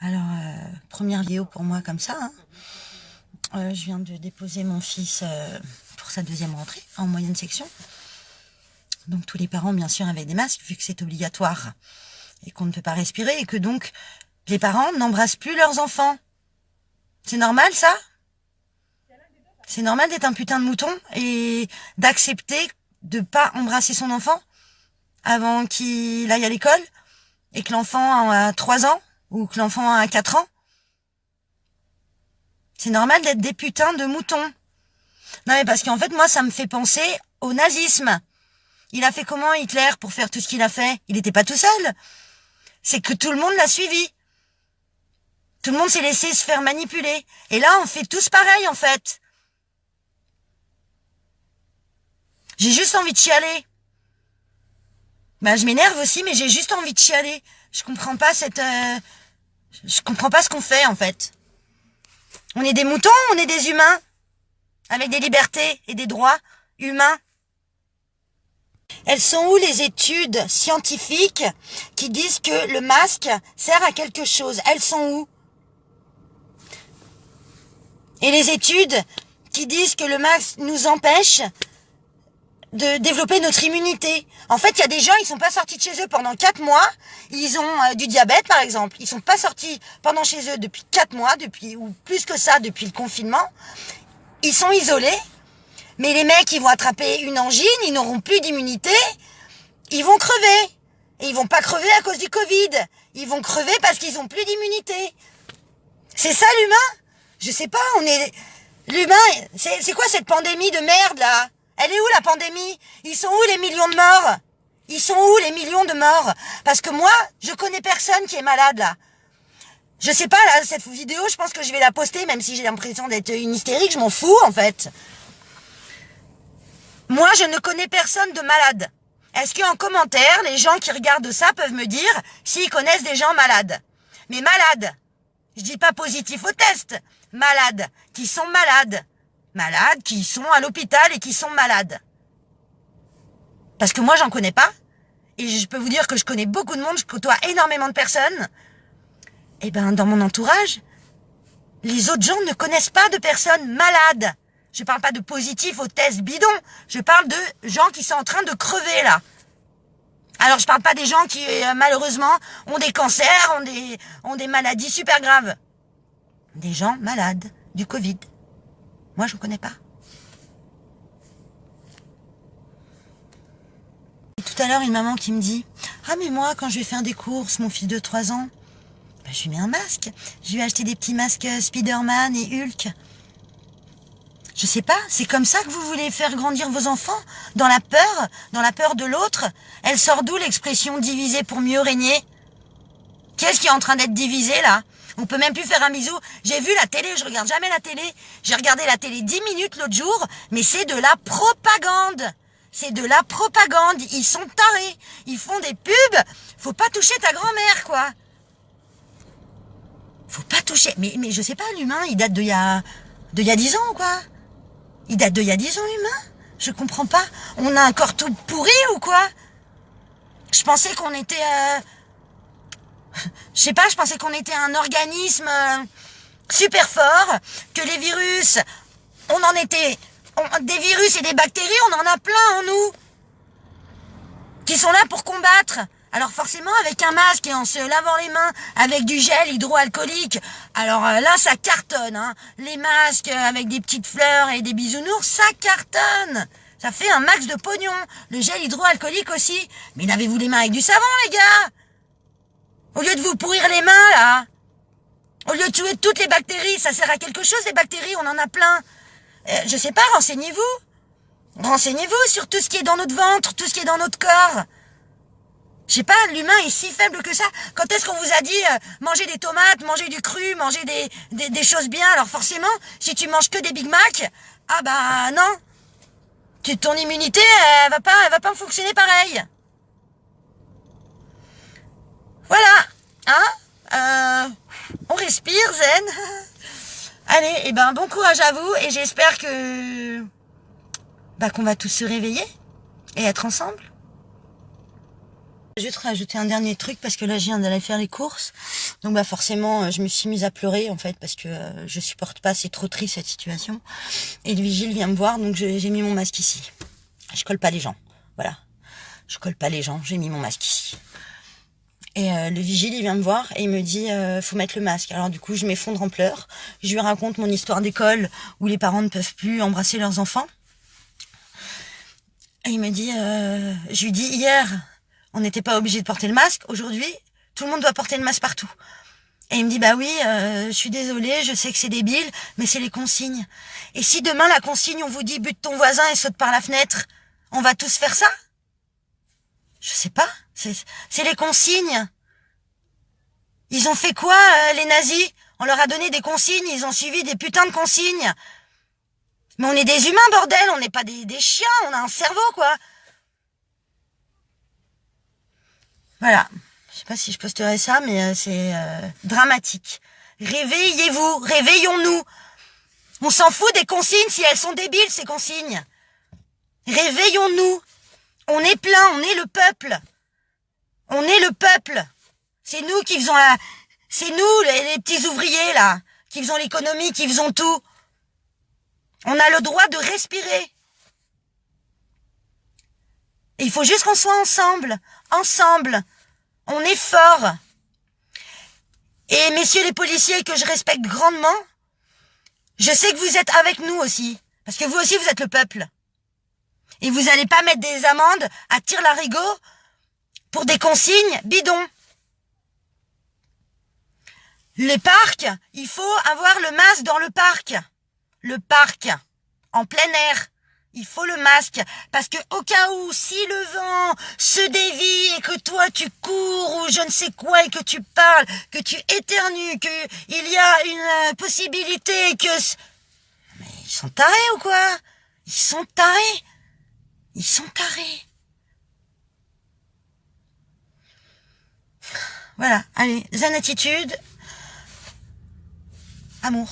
Alors, première vidéo pour moi comme ça, hein. Je viens de déposer mon fils pour sa deuxième rentrée en moyenne section. Donc tous les parents, bien sûr, avec des masques, vu que c'est obligatoire et qu'on ne peut pas respirer, et que donc les parents n'embrassent plus leurs enfants. C'est normal, ça? C'est normal d'être un putain de mouton et d'accepter de pas embrasser son enfant avant qu'il aille à l'école et que l'enfant a 3 ans ou que l'enfant a 4 ans? C'est normal d'être des putains de moutons. Non mais parce qu'en fait, moi, ça me fait penser au nazisme. Il a fait comment, Hitler, pour faire tout ce qu'il a fait? Il n'était pas tout seul. C'est que tout le monde l'a suivi. Tout le monde s'est laissé se faire manipuler. Et là, on fait tous pareil, en fait. J'ai juste envie de chialer. Bah, je m'énerve aussi, mais j'ai juste envie de chialer. Je comprends pas je comprends pas ce qu'on fait, en fait. On est des moutons, on est des humains. Avec des libertés et des droits humains. Elles sont où les études scientifiques qui disent que le masque sert à quelque chose? Elles sont où? Et les études qui disent que le masque nous empêche de développer notre immunité. En fait, il y a des gens, ils sont pas sortis de chez eux pendant 4 mois. Ils ont du diabète, par exemple. Ils sont pas sortis pendant chez eux depuis 4 mois, ou plus que ça, depuis le confinement. Ils sont isolés. Mais les mecs, ils vont attraper une angine, ils n'auront plus d'immunité, ils vont crever. Et ils vont pas crever à cause du Covid. Ils vont crever parce qu'ils ont plus d'immunité. C'est ça l'humain? Je sais pas, l'humain, c'est quoi cette pandémie de merde là? Elle est où la pandémie? Ils sont où les millions de morts? Ils sont où les millions de morts? Parce que moi, je connais personne qui est malade là. Je sais pas, là, cette vidéo, je pense que je vais la poster, même si j'ai l'impression d'être une hystérique, je m'en fous en fait. Moi, je ne connais personne de malade. Est-ce qu'en commentaire, les gens qui regardent ça peuvent me dire s'ils connaissent des gens malades? Mais malades, je dis pas positif au test, malades, qui sont malades. Malades, qui sont à l'hôpital et qui sont malades. Parce que moi, j'en connais pas. Et je peux vous dire que je connais beaucoup de monde, je côtoie énormément de personnes. Et ben, dans mon entourage, les autres gens ne connaissent pas de personnes malades. Je parle pas de positifs au test bidon. Je parle de gens qui sont en train de crever, là. Alors, je parle pas des gens qui, malheureusement, ont des cancers, ont des maladies super graves. Des gens malades du Covid. Moi, je ne connais pas. Et tout à l'heure, une maman qui me dit « Ah, mais moi, quand je vais faire des courses, mon fils de 3 ans, ben, je lui mets un masque. Je lui ai acheté des petits masques Spider-Man et Hulk. » Je sais pas, c'est comme ça que vous voulez faire grandir vos enfants? Dans la peur de l'autre? Elle sort d'où l'expression « diviser pour mieux régner » ? Qui est-ce qui est en train d'être divisé, là? On peut même plus faire un bisou. J'ai vu la télé, je regarde jamais la télé. J'ai regardé la télé 10 minutes l'autre jour, mais c'est de la propagande. C'est de la propagande. Ils sont tarés. Ils font des pubs. Faut pas toucher ta grand-mère, quoi. Faut pas toucher. Mais je sais pas, l'humain, il date d'il y a 10 ans, quoi. Il date d'il y a 10 ans, l'humain. Je comprends pas. On a un corps tout pourri ou quoi? Je pensais qu'on était... Je sais pas, je pensais qu'on était un organisme super fort, que les virus, des virus et des bactéries, on en a plein en nous, qui sont là pour combattre. Alors forcément, avec un masque et en se lavant les mains avec du gel hydroalcoolique, alors là, ça cartonne, hein. Les masques avec des petites fleurs et des bisounours, ça cartonne. Ça fait un max de pognon. Le gel hydroalcoolique aussi. Mais lavez-vous les mains avec du savon, les gars. Au lieu de vous pourrir les mains, là. Au lieu de tuer toutes les bactéries, ça sert à quelque chose, les bactéries, on en a plein. Je sais pas, renseignez-vous. Renseignez-vous sur tout ce qui est dans notre ventre, tout ce qui est dans notre corps. Je sais pas, l'humain est si faible que ça. Quand est-ce qu'on vous a dit manger des tomates, manger du cru, manger des choses bien? Alors forcément, si tu manges que des Big Mac, ah bah non. Ton immunité, elle va pas fonctionner pareil. Voilà, hein, on respire, zen. Allez, et ben bon courage à vous et j'espère que qu'on va tous se réveiller et être ensemble. Je vais te rajouter un dernier truc parce que là je viens d'aller faire les courses. Donc bah forcément je me suis mise à pleurer en fait parce que je supporte pas, c'est trop triste cette situation. Et le vigile vient me voir donc j'ai mis mon masque ici. Je colle pas les gens. Voilà. Je colle pas les gens, j'ai mis mon masque ici. Et le vigile il vient me voir et il me dit faut mettre le masque. Alors du coup je m'effondre en pleurs. Je lui raconte mon histoire d'école où les parents ne peuvent plus embrasser leurs enfants. Et il me dit je lui dis hier on n'était pas obligé de porter le masque. Aujourd'hui, tout le monde doit porter le masque partout. Et il me dit, bah oui, je suis désolée, je sais que c'est débile, mais c'est les consignes. Et si demain, la consigne, on vous dit, bute ton voisin et saute par la fenêtre, on va tous faire ça? Je sais pas. C'est les consignes. Ils ont fait quoi, les nazis? On leur a donné des consignes, ils ont suivi des putains de consignes. Mais on est des humains, bordel, on n'est pas des chiens, on a un cerveau, quoi. Voilà. Je sais pas si je posterai ça, mais c'est dramatique. Réveillez-vous, réveillons-nous. On s'en fout des consignes si elles sont débiles, ces consignes. Réveillons-nous. On est plein, on est le peuple. On est le peuple. C'est nous qui faisons la... C'est nous, les petits ouvriers, là, qui faisons l'économie, qui faisons tout. On a le droit de respirer. Et il faut juste qu'on soit ensemble. Ensemble. On est forts. Et messieurs les policiers que je respecte grandement, je sais que vous êtes avec nous aussi. Parce que vous aussi, vous êtes le peuple. Et vous allez pas mettre des amendes à tire-larigot pour des consignes bidons. Les parcs, il faut avoir le masque dans le parc. Le parc, en plein air. Il faut le masque, parce que au cas où, si le vent se dévie et que toi tu cours ou je ne sais quoi et que tu parles, que tu éternues, qu'il y a une possibilité que... Mais ils sont tarés ou quoi? Ils sont tarés. Ils sont tarés. Voilà, allez, zen attitude, amour.